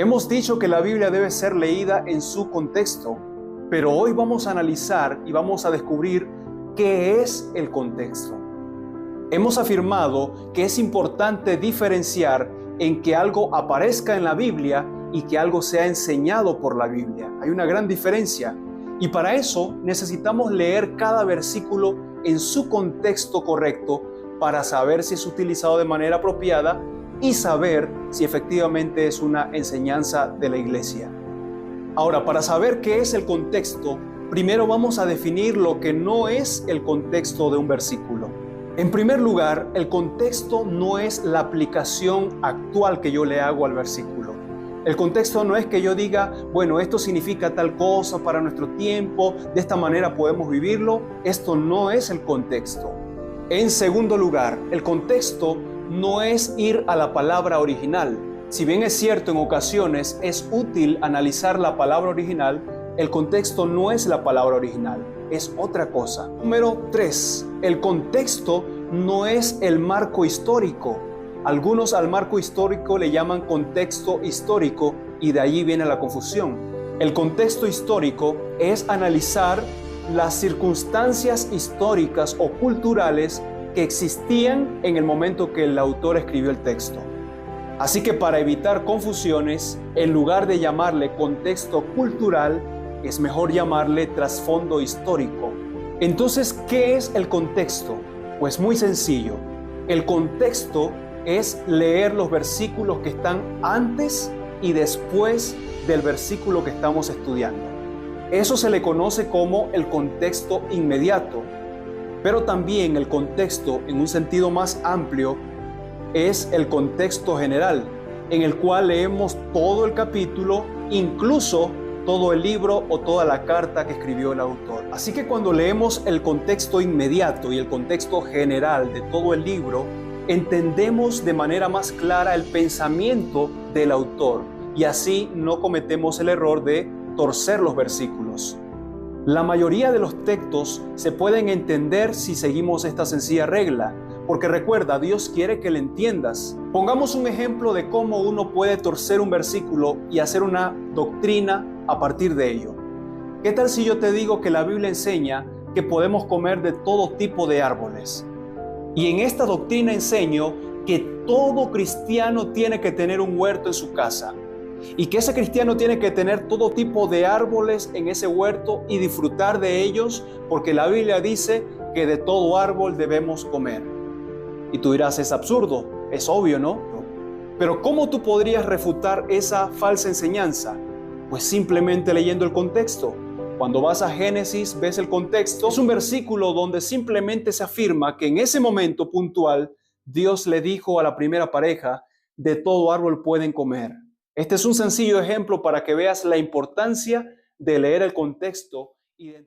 Hemos dicho que la Biblia debe ser leída en su contexto, pero hoy vamos a analizar y vamos a descubrir qué es el contexto. Hemos afirmado que es importante diferenciar en que algo aparezca en la Biblia y que algo sea enseñado por la Biblia. Hay una gran diferencia y para eso necesitamos leer cada versículo en su contexto correcto para saber si es utilizado de manera apropiada y saber si efectivamente es una enseñanza de la iglesia. Ahora, para saber qué es el contexto, primero vamos a definir lo que no es el contexto de un versículo. En primer lugar, el contexto no es la aplicación actual que yo le hago al versículo. El contexto no es que yo diga, bueno, esto significa tal cosa para nuestro tiempo, de esta manera podemos vivirlo. Esto no es el contexto. En segundo lugar, el contexto no es ir a la palabra original. Si bien es cierto, en ocasiones es útil analizar la palabra original, el contexto no es la palabra original, es otra cosa. Número 3. El contexto no es el marco histórico. Algunos al marco histórico le llaman contexto histórico y de allí viene la confusión. El contexto histórico es analizar las circunstancias históricas o culturales que existían en el momento que el autor escribió el texto. Así que para evitar confusiones, en lugar de llamarle contexto cultural, es mejor llamarle trasfondo histórico. Entonces, ¿qué es el contexto? Pues muy sencillo. El contexto es leer los versículos que están antes y después del versículo que estamos estudiando. Eso se le conoce como el contexto inmediato. Pero también el contexto, en un sentido más amplio, es el contexto general, en el cual leemos todo el capítulo, incluso todo el libro o toda la carta que escribió el autor. Así que cuando leemos el contexto inmediato y el contexto general de todo el libro, entendemos de manera más clara el pensamiento del autor y así no cometemos el error de torcer los versículos. La mayoría de los textos se pueden entender si seguimos esta sencilla regla, porque recuerda, Dios quiere que le entiendas. Pongamos un ejemplo de cómo uno puede torcer un versículo y hacer una doctrina a partir de ello. ¿Qué tal si yo te digo que la Biblia enseña que podemos comer de todo tipo de árboles? Y en esta doctrina enseño que todo cristiano tiene que tener un huerto en su casa. Y que ese cristiano tiene que tener todo tipo de árboles en ese huerto y disfrutar de ellos, porque la Biblia dice que de todo árbol debemos comer. Y tú dirás, es absurdo, es obvio, ¿no? Pero ¿cómo tú podrías refutar esa falsa enseñanza? Pues simplemente leyendo el contexto. Cuando vas a Génesis, ves el contexto. Es un versículo donde simplemente se afirma que en ese momento puntual, Dios le dijo a la primera pareja, de todo árbol pueden comer. Este es un sencillo ejemplo para que veas la importancia de leer el contexto y de